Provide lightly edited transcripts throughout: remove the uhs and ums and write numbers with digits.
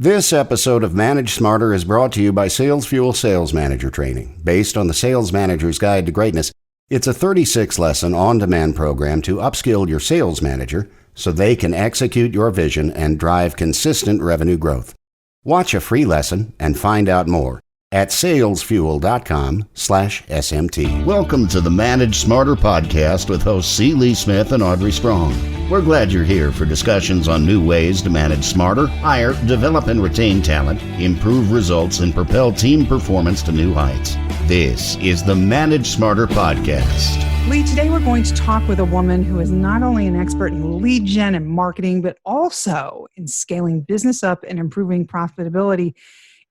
This episode of Manage Smarter is brought to you by SalesFuel Sales Manager Training. Based on the Sales Manager's Guide to Greatness, it's a 36-lesson on-demand program to upskill your sales manager so they can execute your vision and drive consistent revenue growth. Watch a free lesson and find out more at salesfuel.com/SMT. Welcome to the Manage Smarter podcast with hosts C. Lee Smith and Audrey Strong. We're glad you're here for discussions on new ways to manage smarter, hire, develop and retain talent, improve results, and propel team performance to new heights. This is the Manage Smarter podcast. Lee, today we're going to talk with a woman who is not only an expert in lead gen and marketing, but also in scaling business up and improving profitability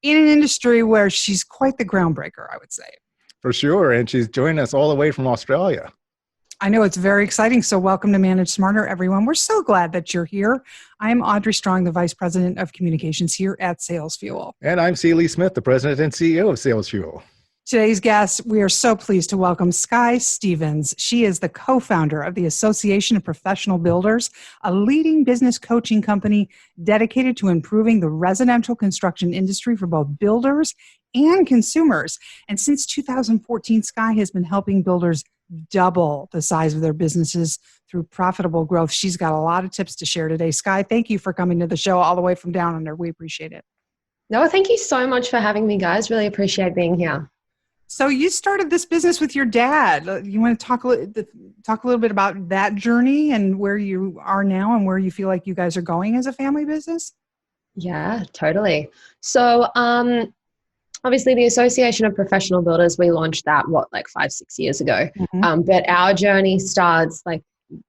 in an industry where she's quite the groundbreaker, I would say. For sure. And she's joining us all the way from Australia. I know, it's very exciting. So welcome to Manage Smarter, everyone. We're so glad that you're here. I am Audrey Strong, the Vice President of Communications here at SalesFuel. And I'm C. Lee Smith, the President and CEO of SalesFuel. Today's guest, we are so pleased to welcome Skye Stevens. She is the co-founder of the Association of Professional Builders, a leading business coaching company dedicated to improving the residential construction industry for both builders and consumers. And since 2014, Skye has been helping builders double the size of their businesses through profitable growth. She's got a lot of tips to share today. Skye, thank you for coming to the show all the way from down under. We appreciate it. No, thank you so much for having me, guys. Really appreciate being here. So you started this business with your dad. You want to talk a little bit about that journey and where you are now and where you feel like you guys are going as a family business? Yeah, totally. So obviously the Association of Professional Builders, we launched that, 5-6 years ago. Mm-hmm. But our journey starts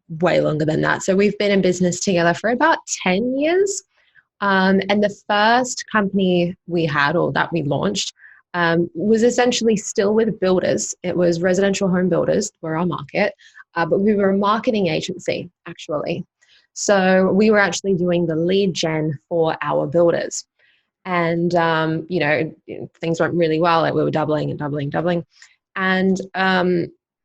way longer than that. So we've been in business together for about 10 years. And the first company we had, or that we launched, was essentially still with builders. It was residential home builders were our market, but we were a marketing agency, actually. So we were actually doing the lead gen for our builders. And, things went really well. We were doubling. And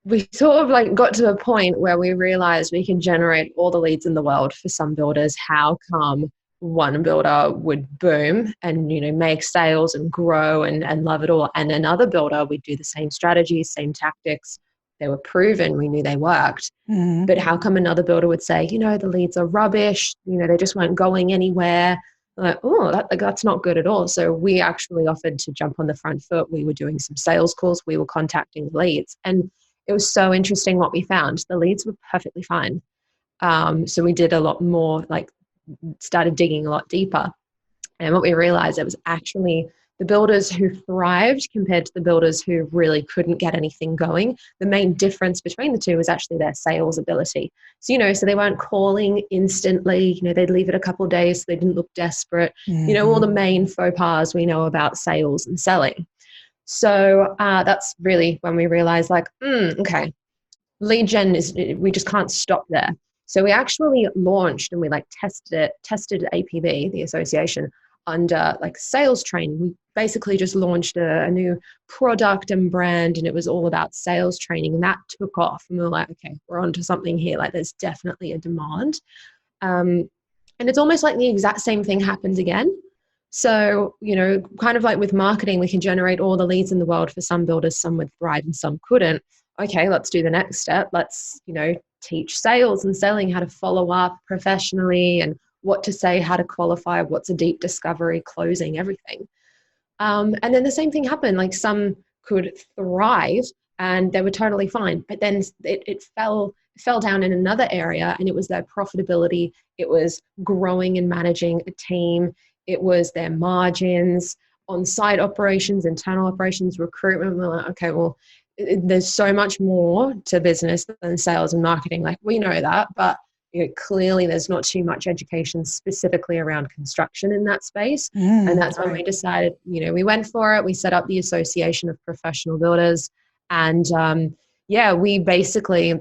we sort of got to a point where we realized we can generate all the leads in the world for some builders. How come one builder would boom and, make sales and grow and love it all, and another builder would do the same strategies, same tactics? They were proven. We knew they worked. Mm-hmm. But how come another builder would say, the leads are rubbish, they just weren't going anywhere? That's not good at all. So we actually offered to jump on the front foot. We were doing some sales calls. We were contacting leads. And it was so interesting what we found. The leads were perfectly fine. So we did a lot more, started digging a lot deeper. And what we realized, it was actually the builders who thrived compared to the builders who really couldn't get anything going. The main difference between the two was actually their sales ability. So, so they weren't calling instantly, they'd leave it a couple of days so they didn't look desperate. Mm-hmm. All the main faux pas we know about sales and selling. So that's really when we realized okay, lead gen we just can't stop there. So we actually launched and we tested APB, the association, under sales training. We basically just launched a new product and brand, and it was all about sales training, and that took off. And we were okay, we're onto something here. There's definitely a demand. And it's almost the exact same thing happens again. So, kind of with marketing, we can generate all the leads in the world for some builders. Some would thrive and some couldn't. Okay, let's do the next step. Let's, teach sales and selling how to follow up professionally and what to say, how to qualify, what's a deep discovery, closing, everything. And then the same thing happened. Some could thrive and they were totally fine, but then it fell down in another area, and it was their profitability. It was growing and managing a team. It was their margins, on-site operations, internal operations, recruitment. We're okay, well, there's so much more to business than sales and marketing. We know that, but clearly there's not too much education specifically around construction in that space. And that's when we decided, we went for it. We set up the Association of Professional Builders, and we basically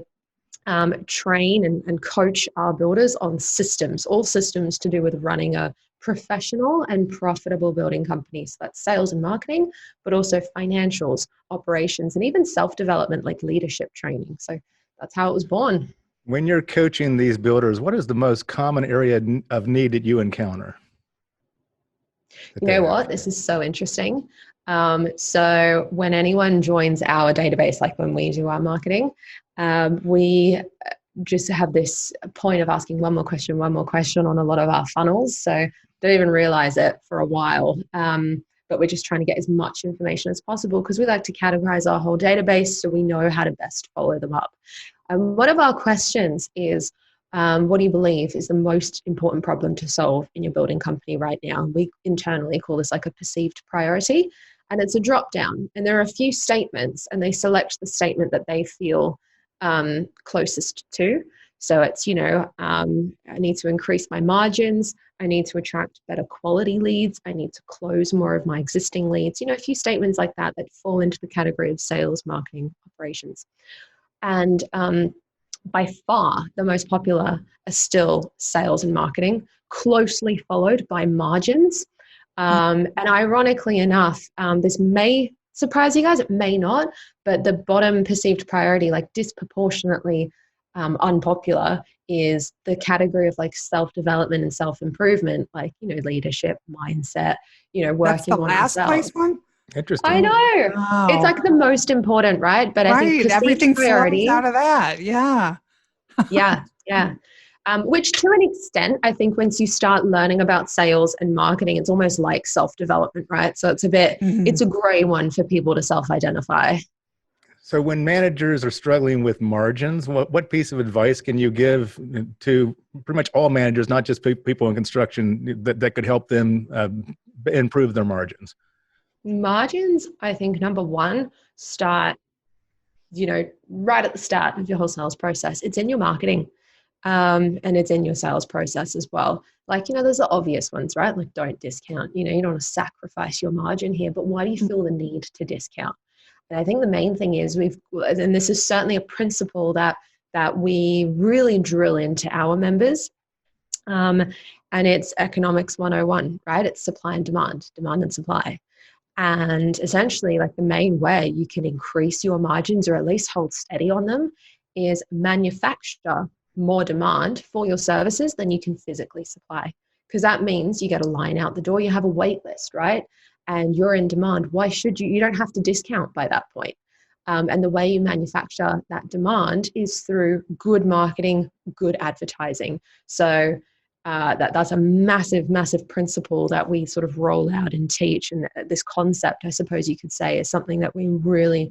train and coach our builders on systems, all systems to do with running a professional and profitable building company. So that's sales and marketing, but also financials, operations, and even self-development like leadership training. So that's how it was born. When you're coaching these builders, what is the most common area of need that you encounter? You know what? This is so interesting. So when anyone joins our database, like when we do our marketing, we just have this point of asking one more question on a lot of our funnels. So don't even realize it for a while. But we're just trying to get as much information as possible because we like to categorize our whole database so we know how to best follow them up. And one of our questions is, what do you believe is the most important problem to solve in your building company right now? We internally call this like a perceived priority, and it's a drop down. And there are a few statements, and they select the statement that they feel closest to. So it's, I need to increase my margins. I need to attract better quality leads. I need to close more of my existing leads. A few statements like that fall into the category of sales, marketing, operations. And by far, the most popular are still sales and marketing, closely followed by margins. And ironically enough, this may surprise you guys, it may not, but the bottom perceived priority, like disproportionately unpopular, is the category of like self-development and self-improvement, like, leadership, mindset, working That's the on last ourselves. place one? Interesting. I know. Wow. It's like the most important, right? But I think everything priority, flows out of that. Yeah. yeah. Which to an extent, I think once you start learning about sales and marketing, it's almost like self-development, right? So it's a bit, it's a gray one for people to self-identify. So when managers are struggling with margins, what piece of advice can you give to pretty much all managers, not just people in construction, that could help them improve their margins? Margins, I think number one, start, right at the start of your whole sales process. It's in your marketing. And it's in your sales process as well. Like, there's the obvious ones, right? Like, don't discount. You don't want to sacrifice your margin here, but why do you feel the need to discount? And I think the main thing is and this is certainly a principle that we really drill into our members. And it's economics 101, right? It's supply and demand and supply. And essentially, like, the main way you can increase your margins or at least hold steady on them is manufacture more demand for your services than you can physically supply. Because that means you get a line out the door, you have a wait list, right? And you're in demand. Why should you? You don't have to discount by that point. And the way you manufacture that demand is through good marketing, good advertising. So that's a massive, massive principle that we sort of roll out and teach. And this concept, I suppose you could say, is something that we really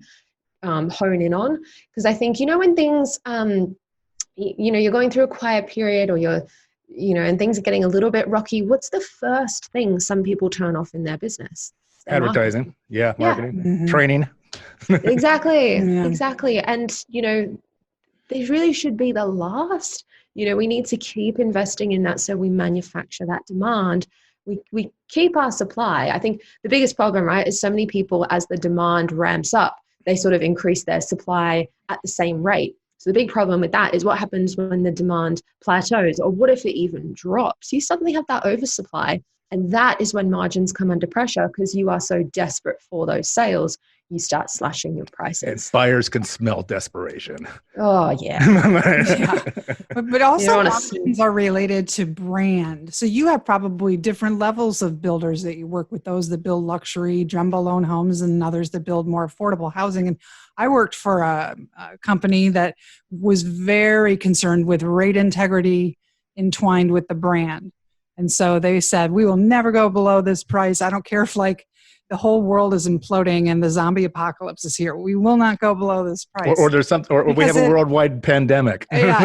hone in on. Because I think, when things, you're going through a quiet period, or and things are getting a little bit rocky, what's the first thing some people turn off in their business? Advertising. Marketing. Training. Exactly. And, they really should be the last. We need to keep investing in that so we manufacture that demand. We keep our supply. I think the biggest problem, right, is so many people, as the demand ramps up, they sort of increase their supply at the same rate. So the big problem with that is what happens when the demand plateaus, or what if it even drops? You suddenly have that oversupply, and that is when margins come under pressure because you are so desperate for those sales, you start slashing your prices. And buyers can smell desperation. Oh, yeah. But also margins are related to brand. So you have probably different levels of builders that you work with, those that build luxury jumbo loan homes and others that build more affordable housing. And I worked for a company that was very concerned with rate integrity entwined with the brand. And so they said, we will never go below this price. I don't care if the whole world is imploding and the zombie apocalypse is here. We will not go below this price. Or there's something, or we have a worldwide pandemic. Yeah,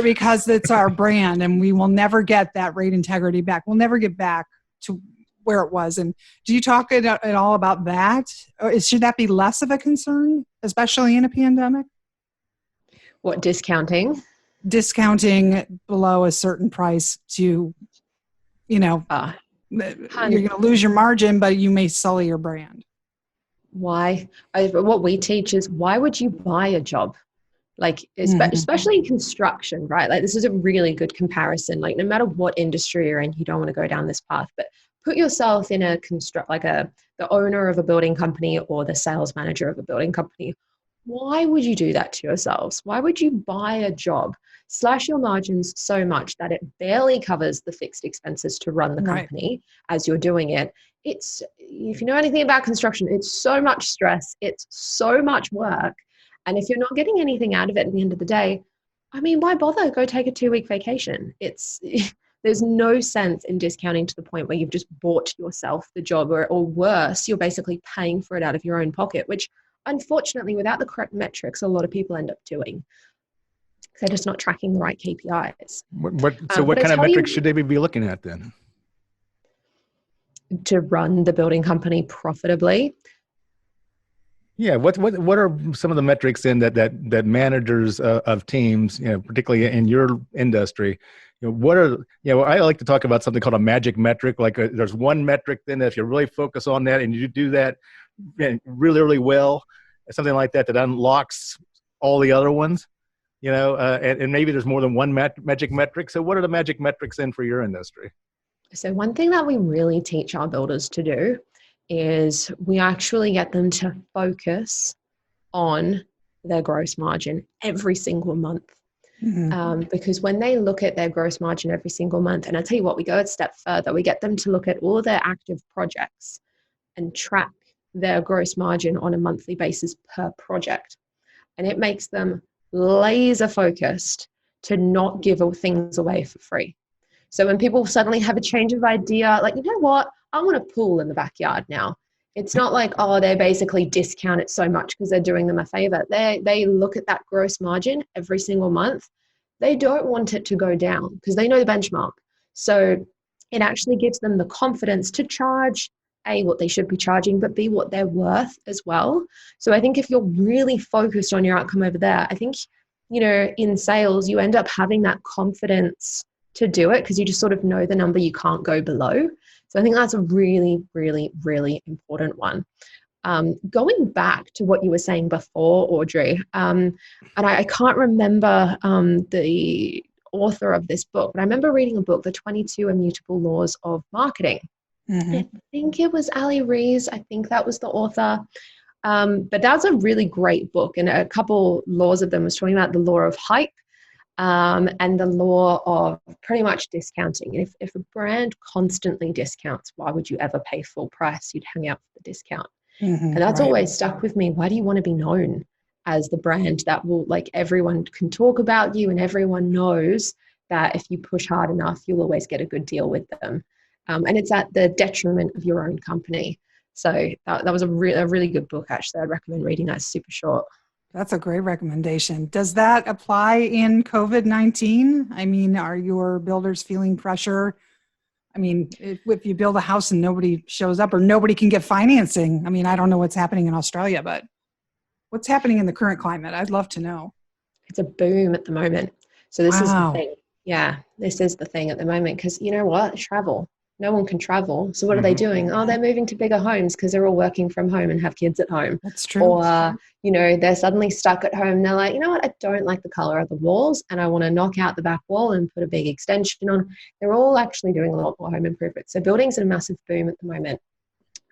because it's our brand, and we will never get that rate integrity back. We'll never get back to where it was. And do you talk at all about that? Or should that be less of a concern, especially in a pandemic? What, discounting? Discounting below a certain price to, you're going to lose your margin, but you may sully your brand. Why? What we teach is, why would you buy a job? Like, especially in construction, right? Like, this is a really good comparison. Like, no matter what industry you're in, you don't want to go down this path, but put yourself in the owner of a building company or the sales manager of a building company. Why would you do that to yourselves? Why would you buy a job, slash your margins so much that it barely covers the fixed expenses to run the company as you're doing it? It's, if you know anything about construction, it's so much stress, it's so much work. And if you're not getting anything out of it at the end of the day, I mean, why bother? Go take a 2-week vacation. It's there's no sense in discounting to the point where you've just bought yourself the job, or worse, you're basically paying for it out of your own pocket, which unfortunately, without the correct metrics, a lot of people end up doing. They're just not tracking the right KPIs. What kind of metrics should they be looking at then? To run the building company profitably. Yeah, what are some of the metrics then that managers of teams, particularly in your industry, what are, I like to talk about something called a magic metric. Like there's one metric then that if you really focus on that and you do that really, really well, something like that unlocks all the other ones, and maybe there's more than one magic metric. So what are the magic metrics then for your industry? So one thing that we really teach our builders to do is we actually get them to focus on their gross margin every single month. Because when they look at their gross margin every single month, and I tell you what, we go a step further, we get them to look at all their active projects and track their gross margin on a monthly basis per project. And it makes them laser focused to not give things away for free. So when people suddenly have a change of idea, like, you know what, I want a pool in the backyard now. It's not like, oh, they basically discount it so much because they're doing them a favor. They look at that gross margin every single month. They don't want it to go down because they know the benchmark. So it actually gives them the confidence to charge A, what they should be charging, but B, what they're worth as well. So I think if you're really focused on your outcome over there, I think, in sales, you end up having that confidence to do it because you just sort of know the number you can't go below. So I think that's a really, really, really important one. Going back to what you were saying before, Audrey, and I can't remember the author of this book, but I remember reading a book, The 22 Immutable Laws of Marketing. I think it was Ali Rees. I think that was the author. But that's a really great book. And a couple laws of them was talking about the law of hype and the law of pretty much discounting. If a brand constantly discounts, why would you ever pay full price? You'd hang out for the discount. And that's always stuck with me. Why do you want to be known as the brand that will, like, everyone can talk about you and everyone knows that if you push hard enough, you'll always get a good deal with them. And it's at the detriment of your own company. So that was a really good book, actually. I'd recommend reading that. It's super short. That's a great recommendation. Does that apply in COVID-19? I mean, are your builders feeling pressure? I mean, if you build a house and nobody shows up or nobody can get financing, I mean, I don't know what's happening in Australia, but what's happening in the current climate? I'd love to know. It's a boom at the moment. So this is the thing. Yeah, this is the thing at the moment because you know what? Travel. No one can travel. So what are they doing? Oh, they're moving to bigger homes because they're all working from home and have kids at home. That's true. Or, they're suddenly stuck at home. They're like, you know what? I don't like the color of the walls and I want to knock out the back wall and put a big extension on. They're all actually doing a lot more home improvement. So building's in a massive boom at the moment.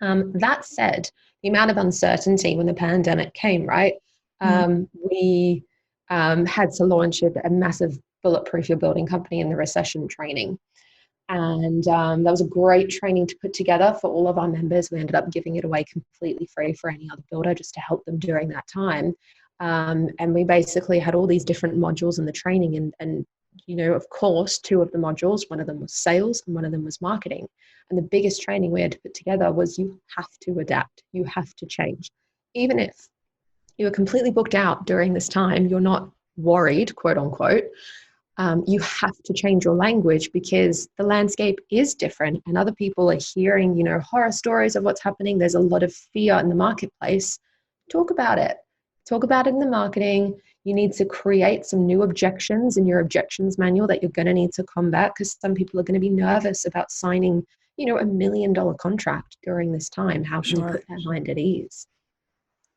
That said, the amount of uncertainty when the pandemic came, right? We had to launch a massive bulletproof your building company in the recession training. And that was a great training to put together for all of our members. We ended up giving it away completely free for any other builder just to help them during that time. And we basically had all these different modules in the training. And of course, 2 of the modules, one of them was sales and one of them was marketing. And the biggest training we had to put together was you have to adapt. You have to change. Even if you were completely booked out during this time, you're not worried, quote unquote. You have to change your language because the landscape is different and other people are hearing, horror stories of what's happening. There's a lot of fear in the marketplace. Talk about it. Talk about it in the marketing. You need to create some new objections in your objections manual that you're going to need to combat because some people are going to be nervous about signing, $1 million contract during this time. How can you put their mind at ease?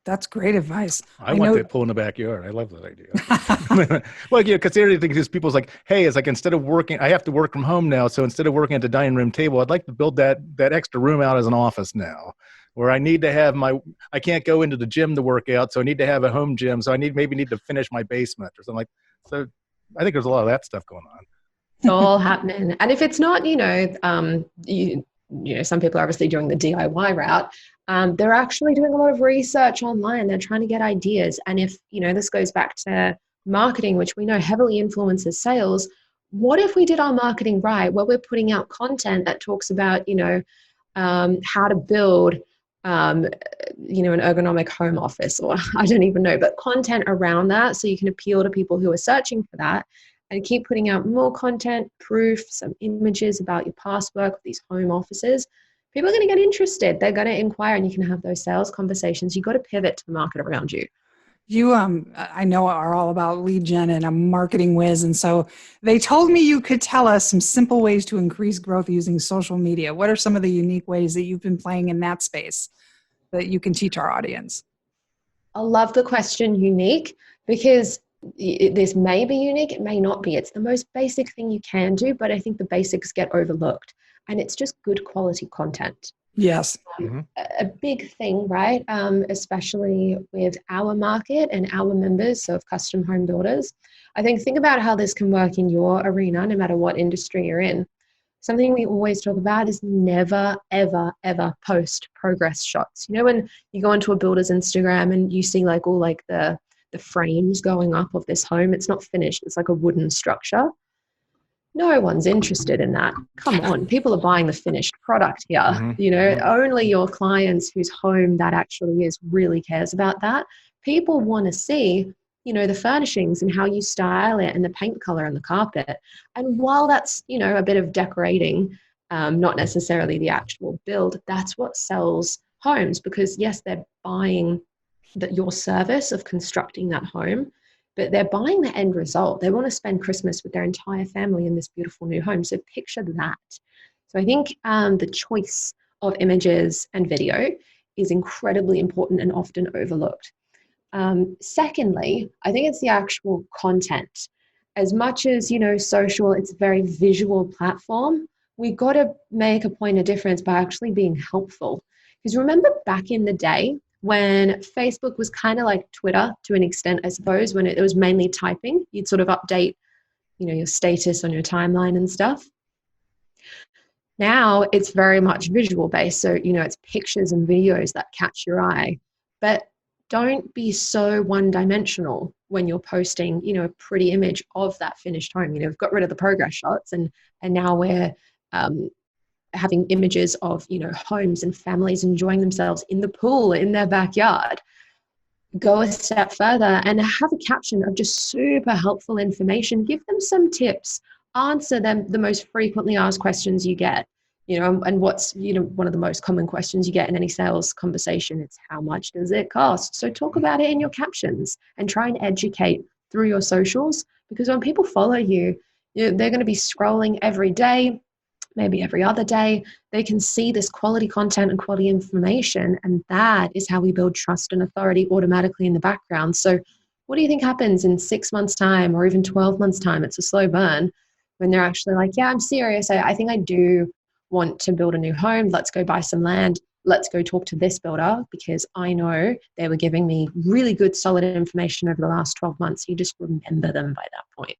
That's great advice. I want that pool in the backyard. I love that idea. Well, because the other thing is people's like, hey, it's like instead of working, I have to work from home now. So instead of working at the dining room table, I'd like to build that extra room out as an office now. or I need to have I can't go into the gym to work out, so I need to have a home gym. So I maybe need to finish my basement or something like. So I think there's a lot of that stuff going on. It's all happening. And if it's not, some people are obviously doing the DIY route. They're actually doing a lot of research online. They're trying to get ideas. And if, this goes back to marketing, which we know heavily influences sales, what if we did our marketing right, where we're putting out content that talks about, how to build, an ergonomic home office, or I don't even know, but content around that so you can appeal to people who are searching for that, and keep putting out more content, proof, some images about your past work with these home offices. People are going to get interested. They're going to inquire, and you can have those sales conversations. You've got to pivot to the market around you. You, I know, are all about lead gen and a marketing whiz. And so they told me you could tell us some simple ways to increase growth using social media. What are some of the unique ways that you've been playing in that space that you can teach our audience? I love the question unique, because this may be unique, it may not be. It's the most basic thing you can do, but I think the basics get overlooked, and it's just good quality content. Yes. A big thing, right? Especially with our market and our members, so of custom home builders. Think about how this can work in your arena, no matter what industry you're in. Something we always talk about is never, ever, ever post progress shots. When you go onto a builder's Instagram and you see all the frames going up of this home, it's not finished. It's like a wooden structure. No one's interested in that. Come on, people are buying the finished product here. Only your clients whose home that actually is really cares about that. People want to see, the furnishings and how you style it, and the paint color and the carpet. And while that's, a bit of decorating, not necessarily the actual build, that's what sells homes, because yes, they're buying your service of constructing that home, but they're buying the end result. They want to spend Christmas with their entire family in this beautiful new home. So picture that. So I think the choice of images and video is incredibly important and often overlooked. Secondly, I think it's the actual content. As much as, social, it's a very visual platform. We've got to make a point of difference by actually being helpful. Because remember back in the day, when Facebook was kind of like Twitter to an extent, I suppose, when it was mainly typing, you'd sort of update, your status on your timeline and stuff. Now it's very much visual based. So, it's pictures and videos that catch your eye. But don't be so one-dimensional when you're posting, a pretty image of that finished home. We've got rid of the progress shots, and now we're having images of, homes and families enjoying themselves in the pool in their backyard. Go a step further and have a caption of just super helpful information. Give them some tips. Answer them the most frequently asked questions you get. And what's, one of the most common questions you get in any sales conversation, it's how much does it cost? So talk about it in your captions and try and educate through your socials, because when people follow you, they're going to be scrolling every day, maybe every other day. They can see this quality content and quality information, and that is how we build trust and authority automatically in the background. So what do you think happens in 6 months' time, or even 12 months' time? It's a slow burn when they're actually like, yeah, I'm serious. I think I do want to build a new home. Let's go buy some land. Let's go talk to this builder, because I know they were giving me really good, solid information over the last 12 months. You just remember them by that point.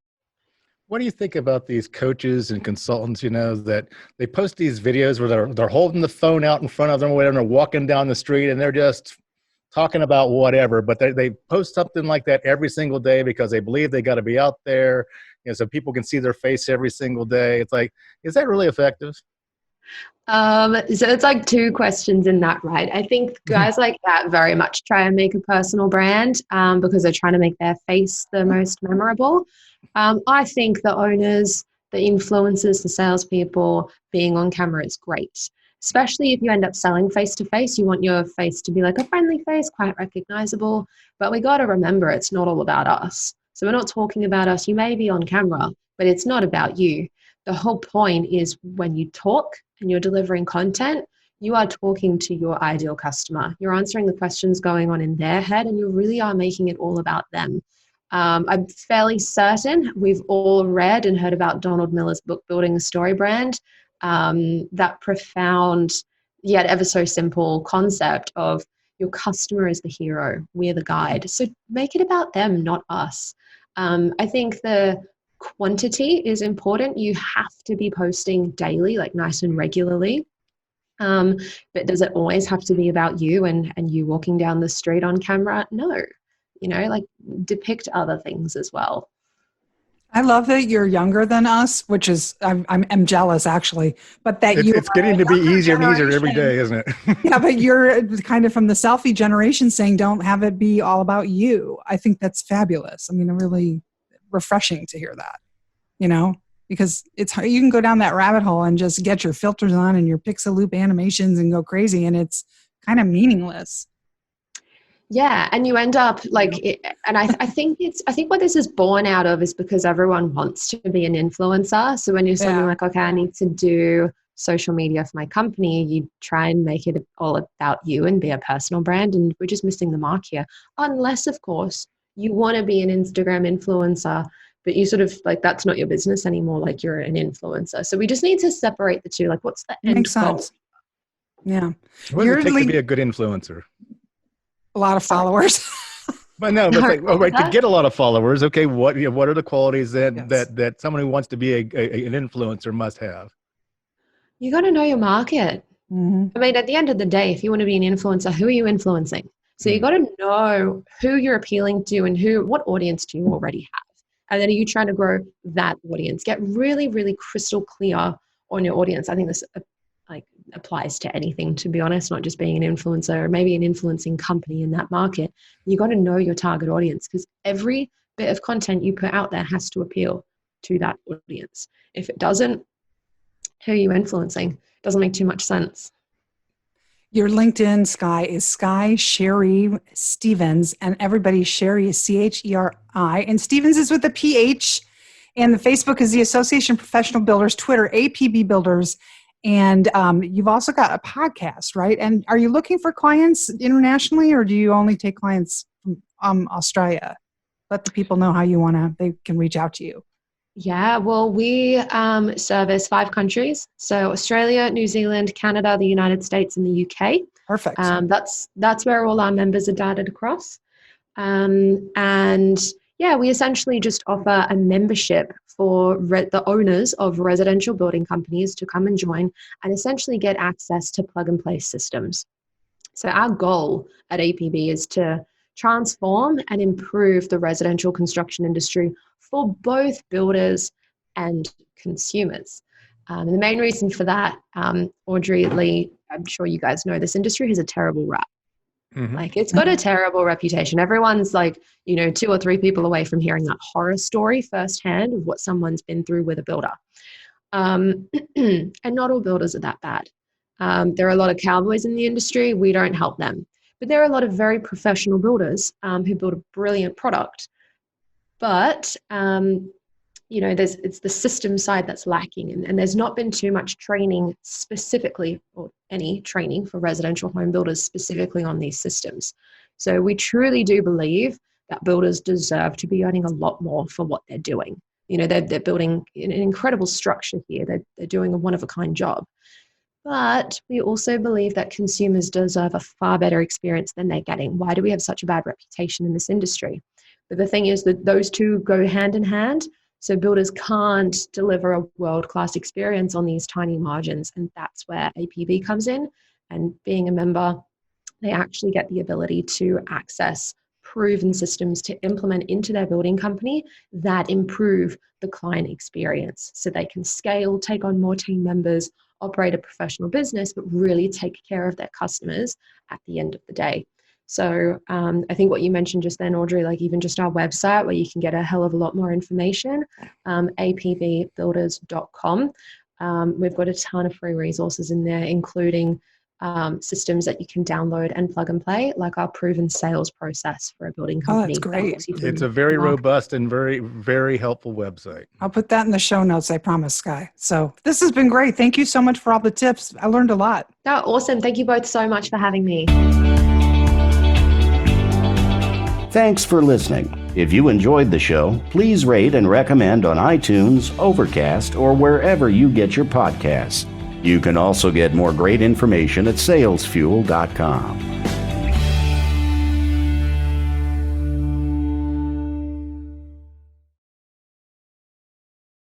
What do you think about these coaches and consultants, that they post these videos where they're holding the phone out in front of them, or whatever, and they're walking down the street and they're just talking about whatever, but they post something like that every single day because they believe they got to be out there, so people can see their face every single day. It's like, is that really effective? So it's like two questions in that, right? I think guys like that very much try and make a personal brand because they're trying to make their face the most memorable. I think the owners, the influencers, the salespeople being on camera is great, especially if you end up selling face-to-face. You want your face to be like a friendly face, quite recognizable, but we got to remember it's not all about us. So we're not talking about us. You may be on camera, but it's not about you. The whole point is when you talk and you're delivering content, you are talking to your ideal customer. You're answering the questions going on in their head, and you really are making it all about them. I'm fairly certain we've all read and heard about Donald Miller's book, Building a Story Brand. That profound yet ever so simple concept of your customer is the hero, we're the guide. So make it about them, not us. I think the quantity is important. You have to be posting daily, like nice and regularly. But does it always have to be about you and you walking down the street on camera? No, like depict other things as well. I love that you're younger than us, which is I'm jealous actually, but that it's getting to be easier and easier every day, isn't it? Yeah, but you're kind of from the selfie generation saying don't have it be all about you. I think that's fabulous. I mean, really refreshing to hear that, because you can go down that rabbit hole and just get your filters on and your pixel loop animations and go crazy, and it's kind of meaningless. Yeah, and you end up and I think what this is born out of is because everyone wants to be an influencer. So when you're saying like, okay, I need to do social media for my company, you try and make it all about you and be a personal brand, and we're just missing the mark here. Unless, of course, you want to be an Instagram influencer, but you sort of that's not your business anymore. Like you're an influencer. So we just need to separate the two. Like, what's the end goal? Yeah. What does it take to be a good influencer? A lot of followers. But no, but to get a lot of followers, okay, what are the qualities that someone who wants to be an influencer must have? You got to know your market. Mm-hmm. I mean, at the end of the day, if you want to be an influencer, who are you influencing? So you got to know who you're appealing to and what audience do you already have, and then are you trying to grow that audience? Get really, really crystal clear on your audience. I think this applies to anything, to be honest, not just being an influencer or maybe an influencing company in that market. You got to know your target audience, because every bit of content you put out there has to appeal to that audience. If it doesn't, who are you influencing? It doesn't make too much sense. Your LinkedIn, Sky, is Sky Sherry Stevens, and everybody, Sherry is Cheri, and Stevens is with a PH, and the Facebook is the Association of Professional Builders, Twitter, APB Builders. And you've also got a podcast, right? And are you looking for clients internationally, or do you only take clients from Australia? Let the people know how they can reach out to you. Yeah, well, we service 5 countries. So Australia, New Zealand, Canada, the United States, and the UK. Perfect. That's where all our members are dotted across. And yeah, we essentially just offer a membership for the owners of residential building companies to come and join and essentially get access to plug and play systems. So our goal at APB is to transform and improve the residential construction industry for both builders and consumers. And the main reason for that, Audrey, Lee, I'm sure you guys know, this industry has a terrible rap. Mm-hmm. It's got a terrible reputation. Everyone's 2 or 3 people away from hearing that horror story firsthand of what someone's been through with a builder. And not all builders are that bad. There are a lot of cowboys in the industry. We don't help them. But there are a lot of very professional builders who build a brilliant product. But it's the system side that's lacking, and there's not been too much training specifically, or any training for residential home builders specifically on these systems. So we truly do believe that builders deserve to be earning a lot more for what they're doing. They're building an incredible structure here. They're doing a one-of-a-kind job. But we also believe that consumers deserve a far better experience than they're getting. Why do we have such a bad reputation in this industry? But the thing is that those two go hand in hand. So builders can't deliver a world-class experience on these tiny margins, and that's where APB comes in. And being a member, they actually get the ability to access proven systems to implement into their building company that improve the client experience, so they can scale, take on more team members, operate a professional business, but really take care of their customers at the end of the day. So I think what you mentioned just then, Audrey, even just our website where you can get a hell of a lot more information, apbbuilders.com. We've got a ton of free resources in there, including systems that you can download and plug and play, like our proven sales process for a building company. Oh, that's great. It's a very robust and very, very helpful website. I'll put that in the show notes, I promise, Sky. So this has been great. Thank you so much for all the tips. I learned a lot. Oh, awesome. Thank you both so much for having me. Thanks for listening. If you enjoyed the show, please rate and recommend on iTunes, Overcast, or wherever you get your podcasts. You can also get more great information at salesfuel.com.